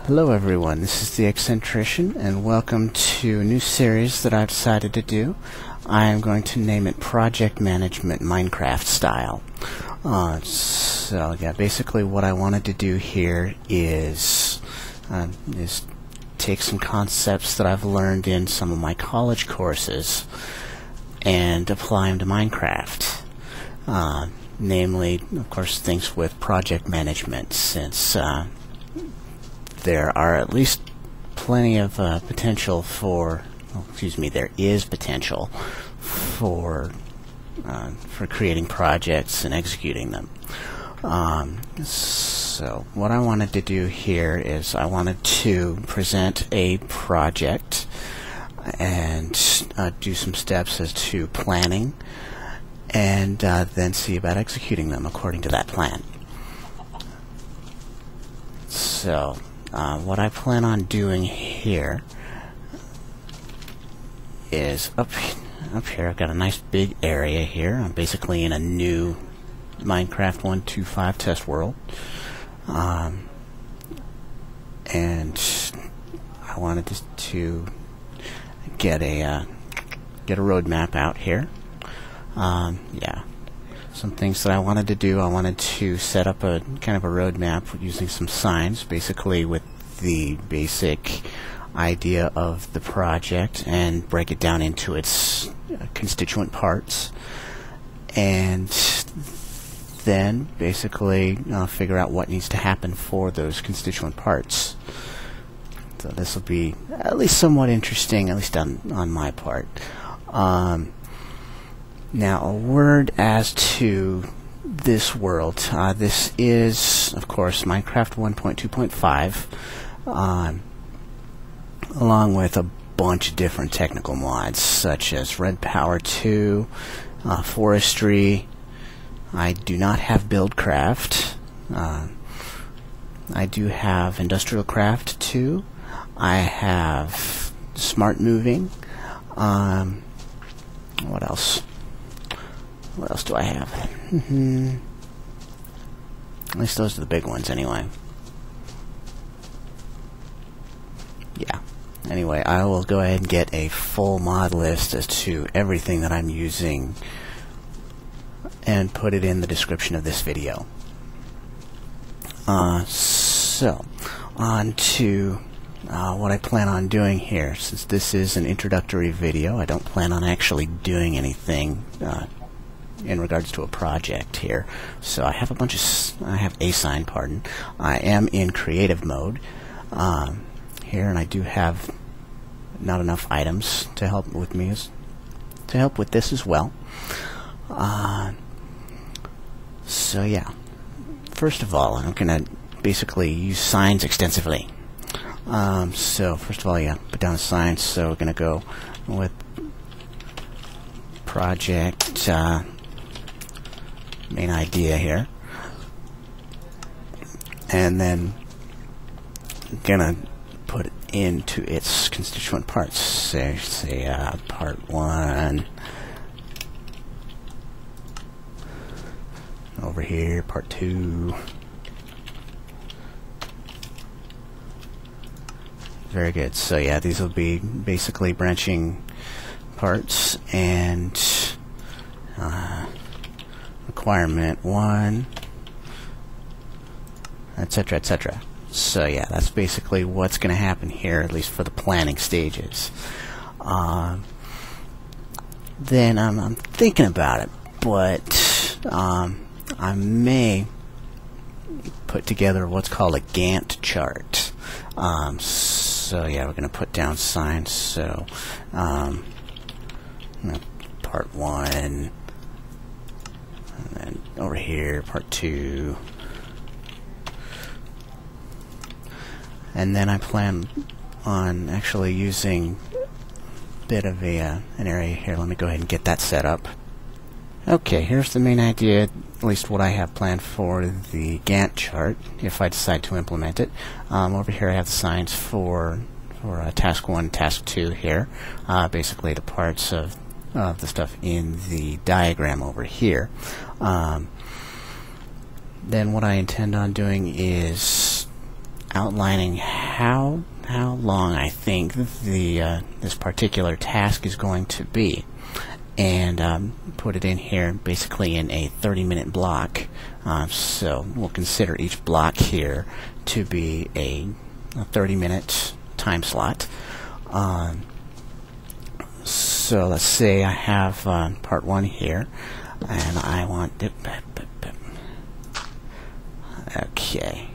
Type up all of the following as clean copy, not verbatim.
Hello everyone, this is the Eccentrician and welcome to a new series that I've decided to do. I am going to name it Project Management Minecraft Style. So yeah, basically what I wanted to do here is take some concepts that I've learned in some of my college courses and apply them to Minecraft. Namely, of course, things with project management, since there are at least plenty of potential for, there is potential for creating projects and executing them. So what I wanted to do here is I wanted to present a project and do some steps as to planning, and then see about executing them according to that plan. So what I plan on doing here is up here. I've got a nice big area here. I'm basically in a new Minecraft 1.2.5 test world, and I wanted to get a roadmap out here. Yeah, some things that I wanted to do. I wanted to set up a kind of a roadmap using some signs, basically with the basic idea of the project, and break it down into its constituent parts, and then basically figure out what needs to happen for those constituent parts. So this will be at least somewhat interesting, at least on my part. Now, a word as to this world. This is, of course, Minecraft 1.2.5, along with a bunch of different technical mods, such as RedPower 2, Forestry. I do not have Buildcraft. I do have Industrial Craft 2. I have Smart Moving. What else? What else do I have? At least those are the big ones, anyway. Yeah. Anyway, I will go ahead and get a full mod list as to everything that I'm using and put it in the description of this video. So, on to what I plan on doing here. Since this is an introductory video, I don't plan on actually doing anything in regards to a project here. So I have a sign, pardon. I am in creative mode here, and I do have not enough items to help with this as well. So yeah, first of all, I'm gonna basically use signs extensively. So first of all, yeah, put down a sign. So we're gonna go with project main idea here, and then I'm gonna put it into its constituent parts. Say part 1 over here, part 2. Very good. So yeah, these will be basically branching parts, and requirement 1, etc., etc. So yeah, that's basically what's going to happen here, at least for the planning stages. Then I'm thinking about it, but I may put together what's called a Gantt chart. So yeah, we're going to put down signs. So part 1, and then over here part 2, and then I plan on actually using a bit of an area here. Let me go ahead and get that set up. Okay, here's the main idea, at least what I have planned for the Gantt chart, if I decide to implement it. Over here I have the signs for task 1, task 2 here, basically the parts of the stuff in the diagram over here. Then what I intend on doing is outlining how long I think the this particular task is going to be, and put it in here basically in a 30-minute block. So we'll consider each block here to be a 30-minute time slot. So let's say I have part 1 here, and I want okay.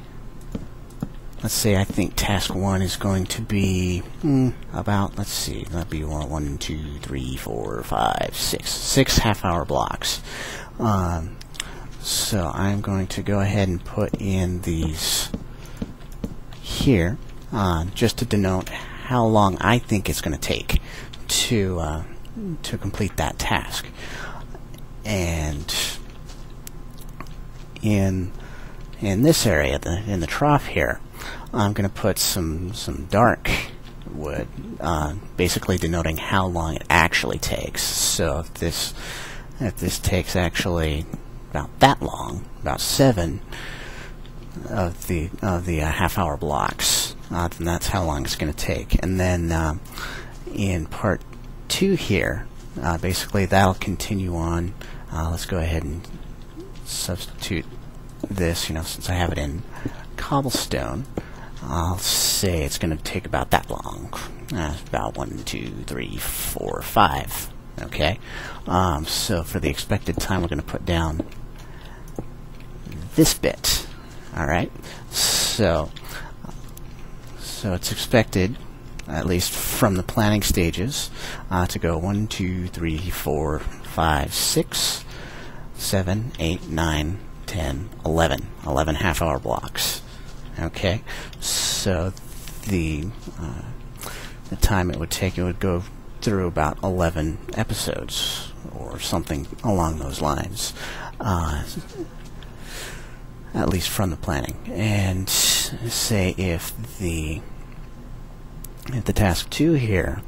Let's say I think task 1 is going to be about, let's see, that'd be 1, 2, 3, 4, 5, 6 half-hour blocks. So I'm going to go ahead and put in these here, just to denote how long I think it's going to take to complete that task. And in this area, in the trough here, I'm going to put some dark wood, basically denoting how long it actually takes. So if this takes actually about that long, about 7 of the half-hour blocks, then that's how long it's going to take. And then in part 2 here, basically that'll continue on. Let's go ahead and substitute this, since I have it in cobblestone. I'll say it's going to take about that long, about 1, 2, 3, 4, 5. Okay, so for the expected time, we're going to put down this bit. All right, so it's expected, at least from the planning stages, to go 1, 2, 3, 4, 5, 6, 7, 8, 9, 10, 11 half-hour blocks. Okay, so the time it would take, it would go through about 11 episodes or something along those lines, at least from the planning. And say if the task 2 here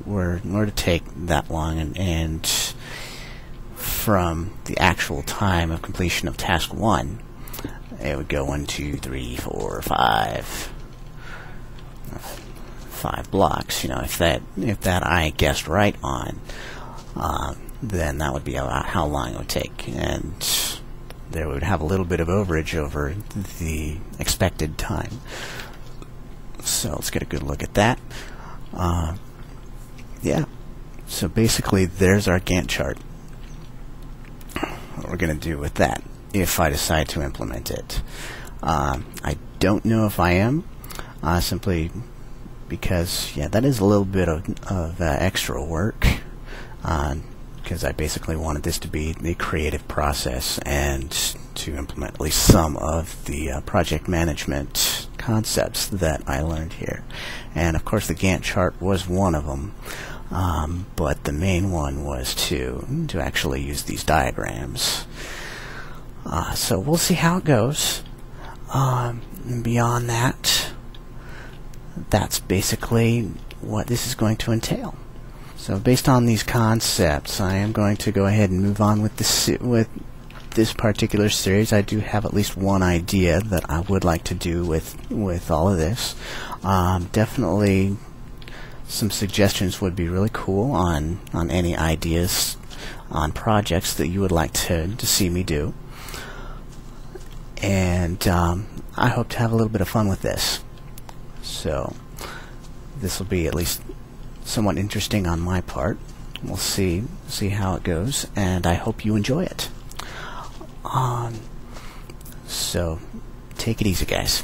were to take that long, and from the actual time of completion of task 1, it would go 1, 2, 3, 4, 5 blocks. If that I guessed right on, then that would be about how long it would take, and there would have a little bit of overage over the expected time. So let's get a good look at that. Yeah. So basically, there's our Gantt chart. What we're going to do with that, if I decide to implement it. I don't know if I am, simply because, that is a little bit of extra work, because I basically wanted this to be the creative process and to implement at least some of the project management concepts that I learned here. And of course the Gantt chart was one of them, but the main one was to actually use these diagrams. So we'll see how it goes. And beyond that, that's basically what this is going to entail. So based on these concepts, I am going to go ahead and move on with this particular series. I do have at least one idea that I would like to do with all of this. Definitely some suggestions would be really cool on any ideas on projects that you would like to see me do. And I hope to have a little bit of fun with this. So this will be at least somewhat interesting on my part. We'll see how it goes, and I hope you enjoy it. So take it easy, guys.